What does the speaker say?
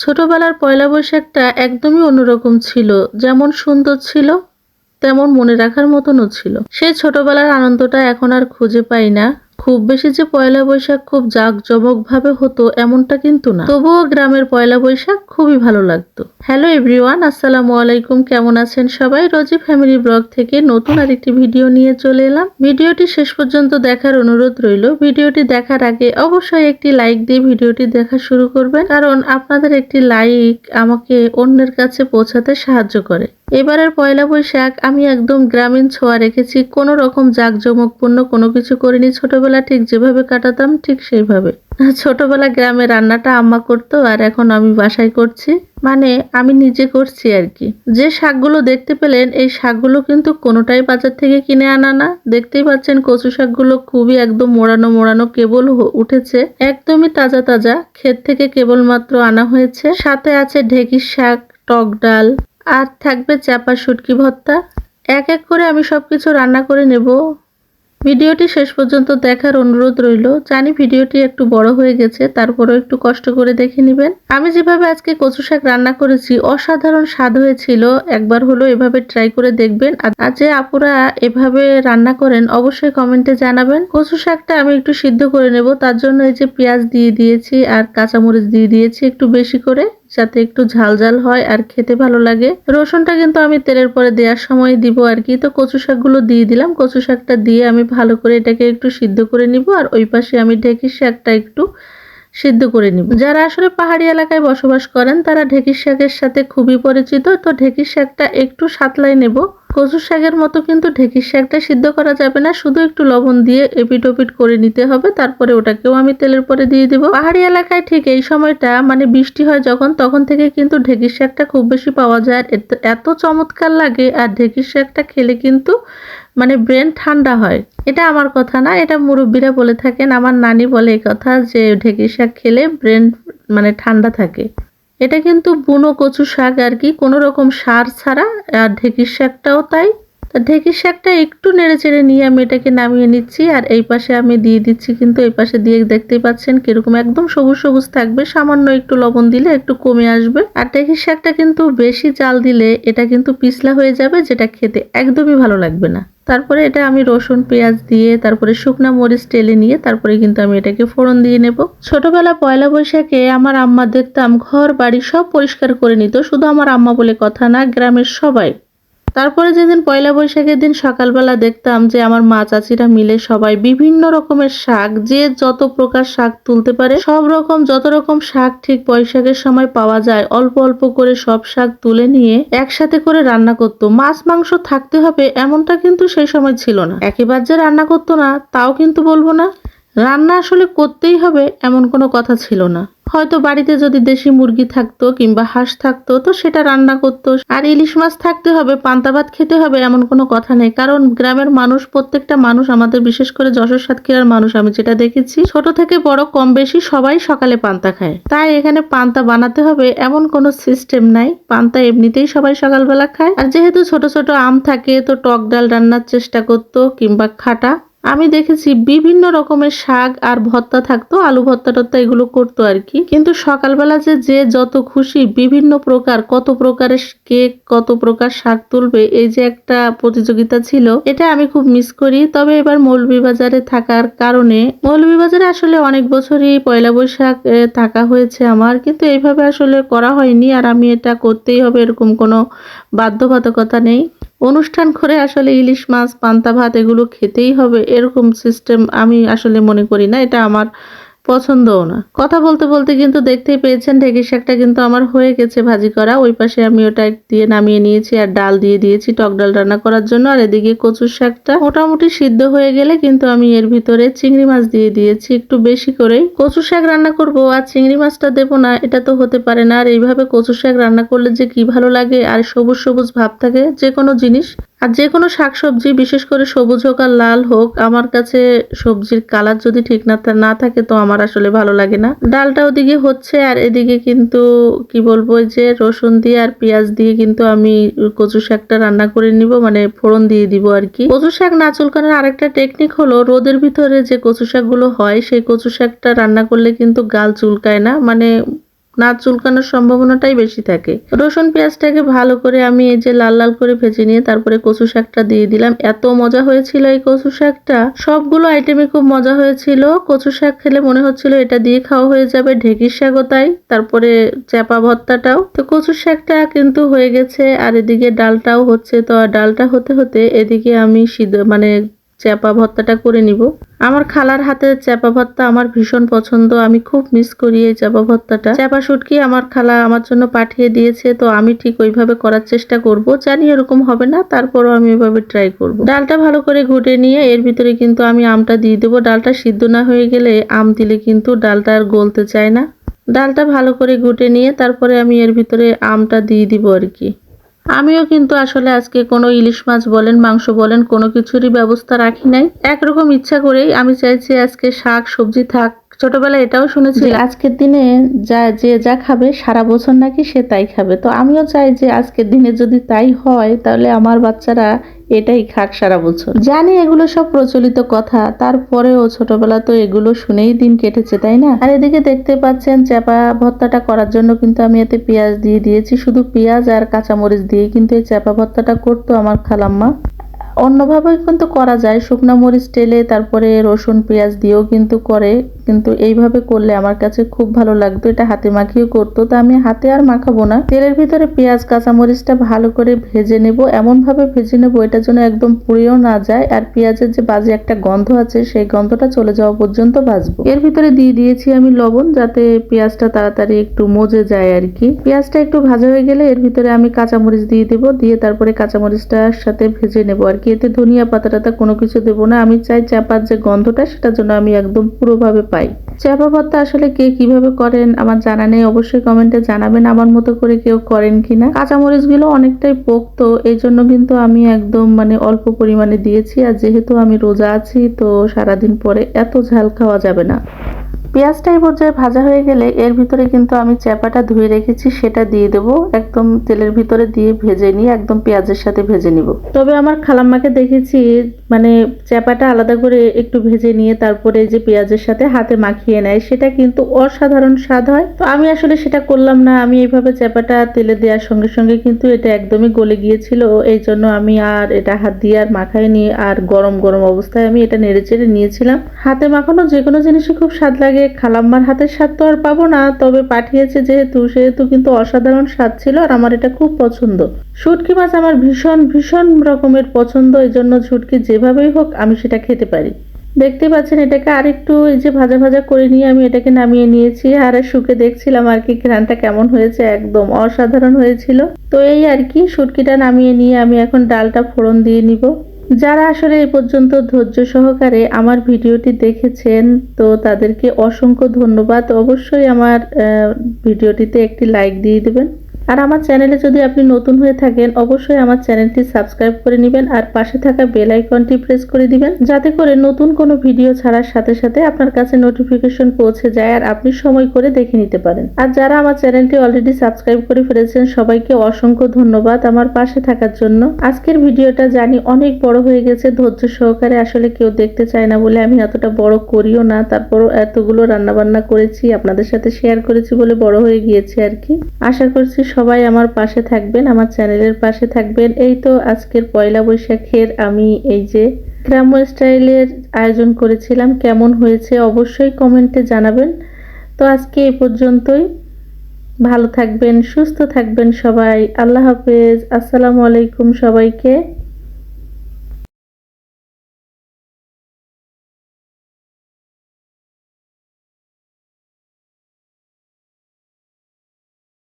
ছোটবেলার পয়লা বৈশাখটা একদমই অন্যরকম ছিল। যেমন সুন্দর ছিল, তেমন মনে রাখার মতনও ছিল। সেই ছোটবেলার আনন্দটা এখন আর খুঁজে পাই না। খুব বেশি যে পয়লা বৈশাখ খুব জাঁকজমকভাবে হতো এমনটা কিন্তু না। তবুও গ্রামের পয়লা বৈশাখ খুবই ভালো লাগতো। হ্যালো এভরিওয়ান, আসসালামু আলাইকুম। কেমন আছেন সবাই? রোজি ফ্যামিলি ব্লগ থেকে নতুন আরেকটি ভিডিও নিয়ে চলে এলাম। ভিডিওটি শেষ পর্যন্ত দেখার অনুরোধ রইল। ভিডিওটি দেখার আগে অবশ্যই একটি লাইক দিয়ে ভিডিওটি দেখা শুরু করবেন, কারণ আপনাদের একটি লাইক আমাকে অন্যের কাছে পৌঁছাতে সাহায্য করে। এবারের পয়লা বৈশাখ আমি একদম গ্রামীণ ছোঁয়া রেখেছি। কোনো রকম জাঁকজমকপূর্ণ কোনো কিছু করিনি। ছোটবেলা ঠিক যেভাবে কাটাতাম ঠিক সেইভাবে। ছোটবেলা গ্রামে রান্নাটা আম্মা করতো, আর এখন আমি বাসায় করছি, মানে আমি নিজে করছি আর কি। যে শাকগুলো দেখতে পেলেন, এই শাকগুলো কিন্তু কোনোটাই বাজার থেকে কিনে আনা না। দেখতেই পাচ্ছেন কচু শাকগুলো খুবই একদম মোড়ানো মোড়ানো কেবল উঠেছে, একদমই তাজা তাজা, ক্ষেত থেকে কেবলমাত্র আনা হয়েছে। সাথে আছে ঢেঁকির শাক, টক ডাল, আর থাকবে চাপা শুটকি ভর্তা। এক এক করে আমি সবকিছু রান্না করে নেব। ভিডিওটি শেষ পর্যন্ত দেখার অনুরোধ রইল। জানি ভিডিওটি একটু বড় হয়ে গেছে, তারপরেও একটু কষ্ট করে দেখে নেবেন। আমি যেভাবে আজকে কচু শাক রান্না করেছি অসাধারণ স্বাদ হয়েছিল। একবার হলো এভাবে ট্রাই করে দেখবেন। আর যে আপুরা এভাবে রান্না করেন অবশ্যই কমেন্টে জানাবেন। কচু শাকটা আমি একটু সিদ্ধ করে নেব, তার জন্য এই যে পেঁয়াজ দিয়ে দিয়েছি আর কাঁচামরিচ দিয়ে দিয়েছি একটু বেশি করে, যাতে একটু ঝাল ঝাল হয় আর খেতে ভালো লাগে। রসুনটা কিন্তু আমি তেলের পরে দেওয়ার সময় দিব আর কি। তো কচু শাকগুলো দিয়ে দিলাম। কচু শাকটা দিয়ে আমি ভালো করে এটাকে একটু সিদ্ধ করে নিব, আর ওই পাশে আমি ঢেঁকির শাকটা একটু সিদ্ধ করে নিব। যারা আসলে পাহাড়ি এলাকায় বসবাস করেন তারা ঢেঁকির শাকের সাথে খুবই পরিচিত। তো ঢেঁকির শাকটা একটু সাতলাই নেব। কচু শাকের মতো কিন্তু ঢেঁকির শাকটা সিদ্ধ করা যাবে না, শুধু একটু লবণ দিয়ে এপিট ওপিট করে নিতে হবে। তারপরে ওটাকেও আমি তেলের পরে দিয়ে দিব। পাহাড়ি এলাকায় ঠিক এই সময়টা মানে বৃষ্টি হয় যখন, তখন থেকে কিন্তু ঢেঁকির শাকটা খুব বেশি পাওয়া যায়। এত চমৎকার লাগে, আর ঢেঁকির শাকটা খেলে কিন্তু মানে ব্রেন ঠান্ডা হয়। এটা আমার কথা না, এটা মুরব্বীরা বলে থাকেন। আমার নানি বলে এই কথা যে ঢেঁকির শাক খেলে ব্রেন মানে ঠান্ডা থাকে। এটা কিন্তু বুনো কচু শাক আর কি, কোনো রকম সার ছাড়া। আর ঢেঁকির শাকটাও তাই। ঢেঁকির শাকটা একটু নেড়ে চেড়ে নিয়ে আমি এটাকে নামিয়ে নিচ্ছি। আর এই পাশে আমি দিয়ে দিচ্ছি, কিন্তু এই পাশে দিয়ে দেখতেই পাচ্ছেন কিরকম একদম সবুজ সবুজ থাকবে। সামান্য একটু লবণ দিলে একটু কমে আসবে। আর ঢেঁকির শাকটা কিন্তু বেশি জাল দিলে এটা কিন্তু পিছলা হয়ে যাবে, যেটা খেতে একদমই ভালো লাগবে না। তারপরে এটা আমি রসুন পেঁয়াজ দিয়ে তারপরে শুকনা মরিচ টেলে নিয়ে তারপরে কিন্তু আমি এটাকে ফোড়ন দিয়ে নেব। ছোটবেলা পয়লা বৈশাখে আমার আম্মা দেখতাম ঘর বাড়ি সব পরিষ্কার করে নিত। শুধু আমার আম্মা বলে কথা না, গ্রামের সবাই। তারপরে যেদিন পয়লা বৈশাখের দিন সকালবেলা দেখতাম যে আমার মা চাচিরা মিলে সবাই বিভিন্ন রকমের শাক, যে যত প্রকার শাক তুলতে পারে সব রকম যত রকম শাক ঠিক বৈশাখের সময় পাওয়া যায় অল্প অল্প করে সব শাক তুলে নিয়ে একসাথে করে রান্না করতো। মাছ মাংস থাকতে হবে এমনটা কিন্তু সেই সময় ছিল না। একেবারে যে রান্না করতো না তাও কিন্তু বলবো না, রান্না আসলে করতেই হবে এমন কোনো কথা ছিল না। হয়তো বাড়িতে যদি দেশি মুরগি থাকতো কিংবা হাঁস থাকতো তো সেটা রান্না করতো। আর ইলিশ মাছ থাকতে হবে, পান্তা ভাত খেতে হবে এমন কোনো কথা নেই। কারণ গ্রামের মানুষ, প্রত্যেকটা মানুষ, আমাদের বিশেষ করে যশোর সাতক্ষীরার মানুষ আমি যেটা দেখেছি, ছোট থেকে বড় কম বেশি সবাই সকালে পান্তা খায়। তাই এখানে পান্তা বানাতে হবে এমন কোনো সিস্টেম নাই। পান্তা এমনিতেই সবাই সকালবেলা খায়। আর যেহেতু ছোট ছোট আম থাকে তো টক ডাল রান্নার চেষ্টা করতো কিংবা খাটা। আমি দেখেছি বিভিন্ন রকমের শাক আর ভর্তা থাকতো, আলু ভর্তা টর্তা এগুলো করতো আর কি। কিন্তু সকালবেলা যে যত খুশি বিভিন্ন প্রকার, কত প্রকারের কেক, কত প্রকার শাক তুলবে, এই যে একটা প্রতিযোগিতা ছিল, এটা আমি খুব মিস করি। তবে এবার মৌলভীবাজারে থাকার কারণে, মৌলভীবাজারে আসলে অনেক বছরই পয়লা বৈশাখ থাকা হয়েছে আমার, কিন্তু এইভাবে আসলে করা হয়নি। আর আমি এটা করতেই হবে এরকম কোনো বাধ্যবাধকতা নেই। অনুষ্ঠান করে আসলে ইলিশ মাছ, পান্তা ভাত এগুলো খেতেই হবে এরকম সিস্টেম আমি আসলে মনে করি না, এটা আমার পছন্দও না। কথা বলতে বলতে কিন্তু দেখতেই পেয়েছেন ঢেঁকির শাকটা কিন্তু আমার হয়ে গেছে ভাজি করা। ওই পাশে আমি ওটা দিয়ে নামিয়ে নিয়েছি আর ডাল দিয়ে দিয়েছি টক ডাল রান্না করার জন্য। আর এদিকে কচুর শাকটা মোটামুটি সিদ্ধ হয়ে গেলে কিন্তু আমি এর ভিতরে চিংড়ি মাছ দিয়ে দিয়েছি একটু বেশি করেই। কচু শাক রান্না করব আর চিংড়ি মাছটা দেবো না, এটা তো হতে পারে না। আর এইভাবে কচু শাক রান্না করলে যে কি ভালো লাগে, আর সবুজ সবুজ ভাব থাকে যে কোনো জিনিস। আর যে কোনো শাকসবজি, বিশেষ করে সবুজ হোক আর লাল হোক, আমার কাছে সবজির কালার যদি ঠিক না থাকে তো আমার আসলে ভালো লাগে না। ডালটা ওদিকে হচ্ছে, আর এদিকে কিন্তু কি বলবো, যে রসুন দিয়ে আর পেঁয়াজ দিয়ে কিন্তু আমি কচু শাকটা রান্না করে নিব, মানে ফোড়ন দিয়ে দিব আর কি। কচু শাক না চুলকানোর আরেকটা টেকনিক হলো, রোদের ভিতরে যে কচু শাকগুলো হয় সেই কচু শাকটা রান্না করলে কিন্তু গাল চুলকায় না, মানে না চুলকানোর সম্ভাবনাটাই বেশি থাকে। রসুন পেঁয়াজটাকে ভালো করে আমি এই যে লাল লাল করে ভেজে নিয়ে তারপরে কচু শাকটা দিয়ে দিলাম। এত মজা হয়েছিল এই কচু শাকটা, সবগুলো আইটেমে খুব মজা হয়েছিল। কচু শাক খেলে মনে হচ্ছিল এটা দিয়ে খাওয়া হয়ে যাবে, ঢেঁকির শাকও তাই, তারপরে চাপা ভর্তাটাও। তো কচু শাকটা কিন্তু হয়ে গেছে আর এদিকে ডালটাও হচ্ছে। তো ডালটা হতে হতে এদিকে আমি চাপা ভর্তাটা করে নিব। আমার খালার হাতের চাপা ভর্তা আমার ভীষণ পছন্দ, আমি খুব মিস করি এই চাপা ভর্তাটা। চাপা শুটকি আমার খালা আমার জন্য পাঠিয়ে দিয়েছে, তো আমি ঠিক ওইভাবে করার চেষ্টা করব। জানি এরকম হবে না, তারপরও আমি ওইভাবে ট্রাই করব। ডালটা ভালো করে ঘুটে নিয়ে এর ভিতরে কিন্তু আমি আমটা দিয়ে দেবো। ডালটা সিদ্ধ না হয়ে গেলে আম দিলে কিন্তু ডালটা আর গলতে চায় না। ডালটা ভালো করে ঘুটে নিয়ে তারপরে আমি এর ভিতরে আমটা দিয়ে দিব আর কি। আমিও কিন্তু আসলে আজকে কোনো ইলিশ মাছ বলেন, মাংস বলেন, কোনো কিছুরই ব্যবস্থা রাখি নাই। একরকম ইচ্ছা করেই আমি চাইছি আজকে শাক সবজি থাক। ছোটবেলায় এটাও শুনেছি আজকের দিনে যা খাবে সারা বছর নাকি সে তাই খাবে। তো আমিও চাই যে আজকের দিনে যদি তাই হয় তাহলে আমার বাচ্চারা এটাই খাক সারা বছর। জানি এগুলো সব প্রচলিত কথা, তারপরেও ছোটবেলা তো এগুলো শুনেই দিন কেটেছে, তাই না? আর এদিকে দেখতে পাচ্ছেন চাপা ভর্তাটা করার জন্য কিন্তু আমি এতে পেঁয়াজ দিয়ে দিয়েছি। শুধু পেঁয়াজ আর কাঁচামরিচ দিয়ে কিন্তু এই চাপা ভর্তাটা করতো আমার খালাম্মা। অন্যভাবে কিন্তু করা যায়, শুকনো মরিচ টেলে তারপরে রসুন পেঁয়াজ দিয়েও কিন্তু করে, কিন্তু এইভাবে করলে আমার কাছে খুব ভালো লাগতো। এটা হাতে মাখিয়ে করতো, তো আমি হাতে আর মাখাবো না। তেলের ভিতরে পেঁয়াজ কাঁচামরিচটা ভালো করে ভেজে নেব, এমন ভাবে ভেজে নেব এটা যেন একদম পুড়েও না যায়, আর পেঁয়াজের যে বাজে একটা গন্ধ আছে সেই গন্ধটা চলে যাওয়া পর্যন্ত ভাজবো। এর ভিতরে দিয়ে দিয়েছি আমি লবণ, যাতে পেঁয়াজটা তাড়াতাড়ি একটু মজে যায় আর কি। পেঁয়াজটা একটু ভাজা হয়ে গেলে এর ভিতরে আমি কাঁচামরিচ দিয়ে দেবো, দিয়ে তারপরে কাঁচামরিচটার সাথে ভেজে নেবো আর কি। এতে ধনিয়া পাতা কোনো কিছু দেবো না, আমি চাই চাপার যে গন্ধটা সেটার জন্য আমি একদম পুরোভাবে পাই। চাপা ভর্তা আসলে কে কিভাবে করেন আমার জানা নেই, অবশ্যই কমেন্টে জানাবেন আমার মতো করে কেউ করেন কিনা। কাঁচামরিচ গুলো অনেকটাই পোক্ত, এই জন্য কিন্তু আমি একদম অল্প পরিমাণে দিয়েছি। আর যেহেতু আমি রোজা আছি তো সারাদিন পরে এত ঝাল খাওয়া যাবে না। পেঁয়াজটা এই পর্যায়ে ভাজা হয়ে গেলে এর ভিতরে কিন্তু আমি চাপাটা ধুয়ে রেখেছি সেটা দিয়ে দেব। একদম তেলের ভিতরে দিয়ে ভেজে নিয়ে একদম পেঁয়াজের সাথে ভেজে নিব। তবে আমার খালাম্মাকে দেখেছি চাপাটা আলাদা করে একটু ভেজে নিয়ে তারপরে যে পেঁয়াজের সাথে হাতে মাখিয়ে নেয়, সেটা কিন্তু অসাধারণ স্বাদ হয়। তো আমি আসলে সেটা করলাম না, আমি এইভাবে চাপাটা তেলে দেওয়ার সঙ্গে সঙ্গে কিন্তু এটা একদমই গলে গিয়েছিল, এই জন্য আমি আর এটা হাত দিয়ে আর মাখাই নিয়ে আর গরম গরম অবস্থায় আমি এটা নেড়ে চেড়ে নিয়েছিলাম। হাতে মাখানো যে কোনো জিনিসই খুব স্বাদ লাগে, খালাম্মার হাতের স্বাদ তো আর পাবো না, তবে পাঠিয়েছে সেহেতু কিন্তু অসাধারণ স্বাদ ছিল আর আমার এটা খুব পছন্দ। শুটকি মাছ আমার ভীষণ ভীষণ রকমের পছন্দ, এই জন্য শুটকি যেভাবেই হোক আমি সেটা খেতে পারি। দেখতে পাচ্ছেন এটাকে আরেকটু এই যে ভাজা ভাজা করে নিয়ে আমি এটাকে নামিয়ে নিয়েছি, আর শুকে দেখছিলাম আর কি ঘ্রাণটা কেমন হয়েছে, একদম অসাধারণ হয়েছিল। তো এই আর কি, শুটকিটা নামিয়ে নিয়ে আমি এখন ডালটা ফোড়ন দিয়ে নিব। যারা আসলে এই পর্যন্ত ধৈর্য সহকারে আমার ভিডিওটি দেখেছেন তো তাদেরকে অসংখ্য ধন্যবাদ। অবশ্যই আমার ভিডিওটিতে একটি লাইক দিয়ে দেবেন। আর আমার চ্যানেলে যদি আপনি নতুন হয়ে থাকেন অবশ্যই আমার চ্যানেলটি সাবস্ক্রাইব করে নেবেন আর পাশে থাকা বেল আইকনটি প্রেস করে দিবেন, যাতে করে নতুন কোনো ভিডিও ছাড়ার সাথে সাথে আপনার কাছে নোটিফিকেশন পৌঁছে যায় আর আপনি সময় করে দেখে নিতে পারেন। আর যারা আমার চ্যানেলটি অলরেডি সাবস্ক্রাইব করে ফেলেছেন সবাইকে অসংখ্য ধন্যবাদ আমার পাশে থাকার জন্য। আজকের ভিডিওটা জানি অনেক বড় হয়ে গেছে, ধৈর্য সহকারে আসলে কেউ দেখতে চায় না বলে আমি এতটা বড় করিও না, তারপরও এতগুলো রান্নাবান্না করেছি আপনাদের সাথে শেয়ার করেছি বলে বড় হয়ে গিয়েছে আর কি। আশা করছি সবাই আমার পাশে থাকবেন, আমার চ্যানেলের পাশে থাকবেন। এই তো আজকের পয়লা বৈশাখের আমি এই যে গ্রাম্য স্টাইলের আয়োজন করেছিলাম, কেমন হয়েছে অবশ্যই কমেন্টে জানাবেন। তো আজকে এই পর্যন্তই, ভালো থাকবেন, সুস্থ থাকবেন সবাই। আল্লাহ হাফেজ, আসসালামু আলাইকুম সবাইকে।